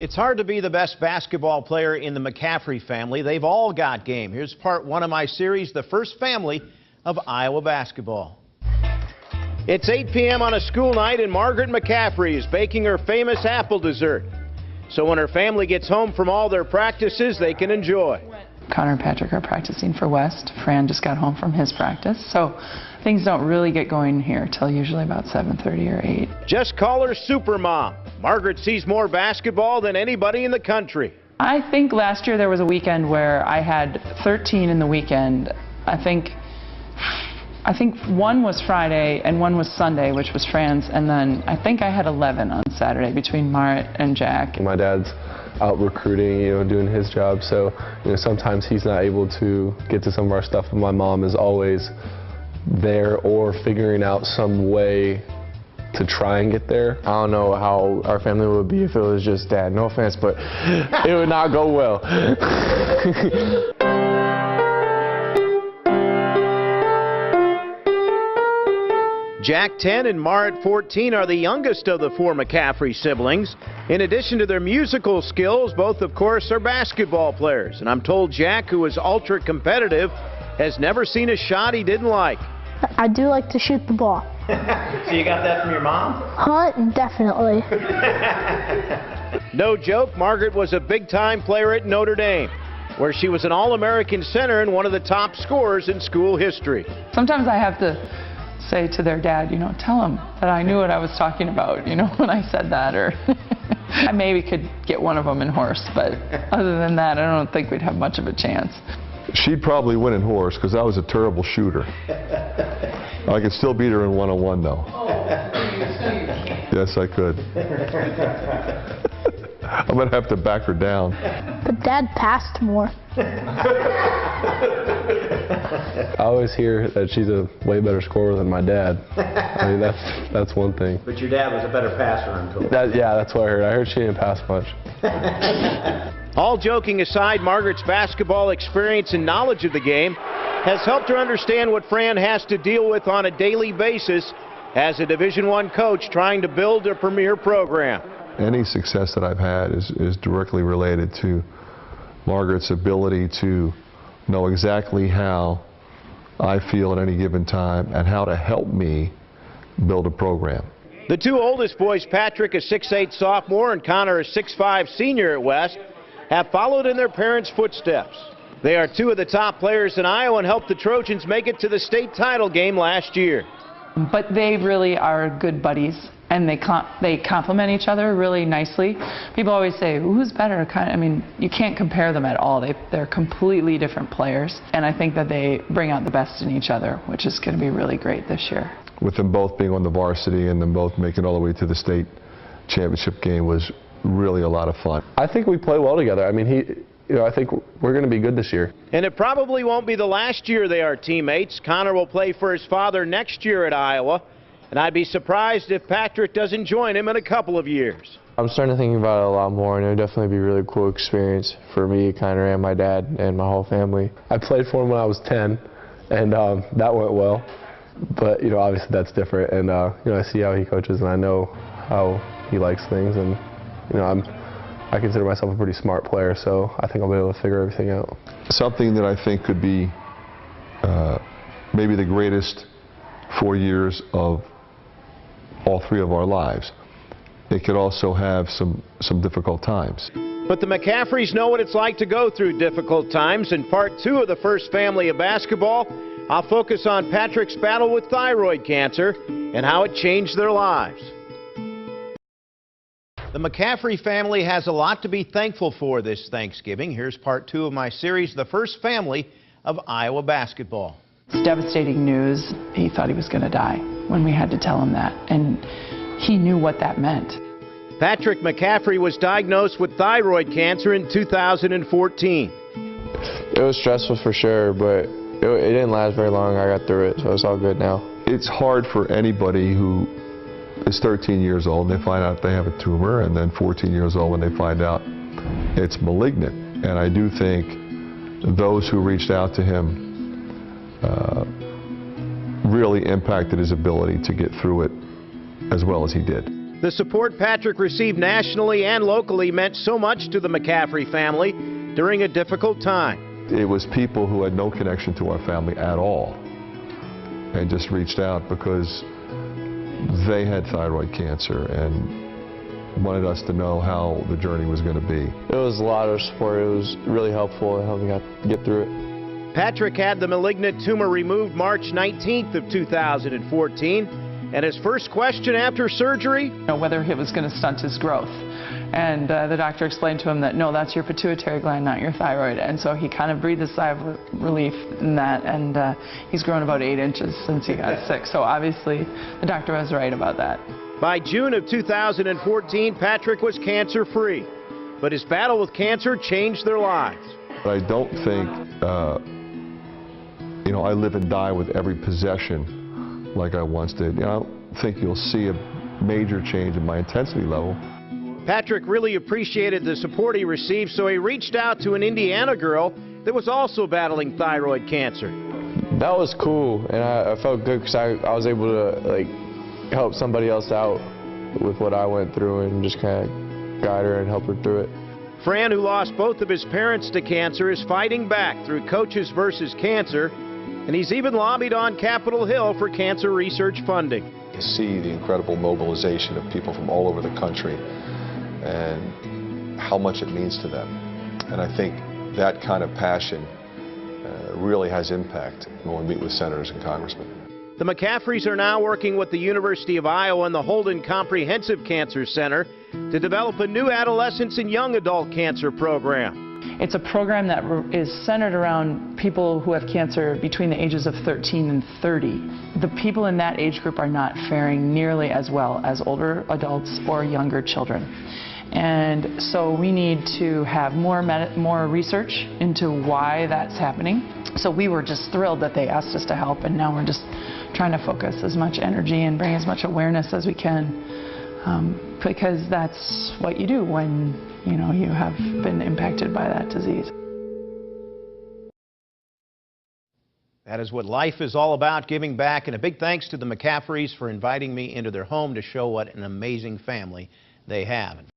It's hard to be the best basketball player in the McCaffrey family. They've all got game. Here's part one of my series, The First Family of Iowa Basketball. It's 8 p.m. on a school night, and Margaret McCaffrey is baking her famous apple dessert. So when her family gets home from all their practices, they can enjoy. Connor and Patrick are practicing for West. Fran just got home from his practice, so things don't really get going here till usually about 7:30 or 8. Just call her Supermom. Margaret sees more basketball than anybody in the country. I think last year there was a weekend where I had 13 in the weekend. I think one was Friday and one was Sunday, which was Fran's, and then I think I had 11 on Saturday between Marit and Jack. My dad's out recruiting, doing his job, so sometimes he's not able to get to some of our stuff, but my mom is always there or figuring out some way to try and get there. I don't know how our family would be if it was just dad. No offense, but it would not go well. Jack, 10, and Marit, 14, are the youngest of the four McCaffrey siblings. In addition to their musical skills, both, of course, are basketball players. And I'm told Jack, who is ultra competitive, has never seen a shot he didn't like. I do like to shoot the ball. So you got that from your mom? Definitely. No joke, Margaret was a big-time player at Notre Dame, where she was an All-American center and one of the top scorers in school history. Sometimes I have to say to their dad, tell him that I knew what I was talking about, when I said that, or I maybe could get one of them in horse, but other than that, I don't think we'd have much of a chance. She'd probably win in horse because I was a terrible shooter. I could still beat her in one-on-one, though. Yes, I could. I'm going to have to back her down. But Dad passed more. I always hear that she's a way better scorer than my dad. I mean, that's one thing. But your dad was a better passer, I'm told. Yeah, that's what I heard. I heard she didn't pass much. All joking aside, Margaret's basketball experience and knowledge of the game has helped her understand what Fran has to deal with on a daily basis as a Division I coach trying to build a premier program. Any success that I've had is directly related to Margaret's ability to know exactly how I feel at any given time and how to help me build a program. The two oldest boys, Patrick, a 6'8" sophomore, and Connor, a 6'5" senior at West, have followed in their parents' footsteps. They are two of the top players in Iowa and helped the Trojans make it to the state title game last year. But they really are good buddies, and they complement each other really nicely. People always say, who's better? I mean, you can't compare them at all. They're completely different players, and I think that they bring out the best in each other, which is going to be really great this year. With them both being on the varsity and them both making it all the way to the state championship game was really a lot of fun. I think we play well together. I mean, I think we're going to be good this year. And it probably won't be the last year they are teammates. Connor will play for his father next year at Iowa, and I'd be surprised if Patrick doesn't join him in a couple of years. I'm starting to think about it a lot more, and it would definitely be a really cool experience for me, Connor, and my dad, and my whole family. I played for him when I was 10, and that went well. But, obviously that's different, and, I see how he coaches, and I know how he likes things, and, I consider myself a pretty smart player, so I think I'll be able to figure everything out. Something that I think could be maybe the greatest 4 years of all three of our lives. It could also have some difficult times. But the McCaffreys know what it's like to go through difficult times. In part two of The First Family of Basketball, I'll focus on Patrick's battle with thyroid cancer and how it changed their lives. The McCaffrey family has a lot to be thankful for this Thanksgiving. Here's part two of my series, The First Family of Iowa Basketball. It's devastating news. He thought he was going to die when we had to tell him that, and he knew what that meant. Patrick McCaffrey was diagnosed with thyroid cancer in 2014. It was stressful for sure, but it didn't last very long. I got through it, so it's all good now. It's hard for anybody who is 13 years old and they find out they have a tumor, and then 14 years old when they find out it's malignant. And I do think those who reached out to him really impacted his ability to get through it as well as he did. The support Patrick received nationally and locally meant so much to the McCaffrey family during a difficult time. It was people who had no connection to our family at all and just reached out because they had thyroid cancer and wanted us to know how the journey was going to be. It was a lot of support. It was really helpful. It helped me get through it. Patrick had the malignant tumor removed March 19th of 2014, and his first question after surgery? Whether it was going to stunt his growth. And the doctor explained to him that, no, that's your pituitary gland, not your thyroid. And so he kind of breathed a sigh of relief in that, and he's grown about 8 inches since he got sick. So obviously the doctor was right about that. By June of 2014, Patrick was cancer-free, but his battle with cancer changed their lives. I don't think, I live and die with every possession like I once did. I don't think you'll see a major change in my intensity level. Patrick really appreciated the support he received, so he reached out to an Indiana girl that was also battling thyroid cancer. That was cool, and I felt good because I was able to help somebody else out with what I went through and just kind of guide her and help her through it. Fran, who lost both of his parents to cancer, is fighting back through Coaches versus Cancer, and he's even lobbied on Capitol Hill for cancer research funding. You see the incredible mobilization of people from all over the country and how much it means to them. And I think that kind of passion really has impact when we meet with senators and congressmen. The McCaffreys are now working with the University of Iowa and the Holden Comprehensive Cancer Center to develop a new adolescents and young adult cancer program. It's a program that is centered around people who have cancer between the ages of 13 and 30. The people in that age group are not faring nearly as well as older adults or younger children. And so we need to have more research into why that's happening. So we were just thrilled that they asked us to help, and now we're just trying to focus as much energy and bring as much awareness as we can, because that's what you do when you have been impacted by that disease. That is what life is all about, giving back, and a big thanks to the McCaffreys for inviting me into their home to show what an amazing family they have.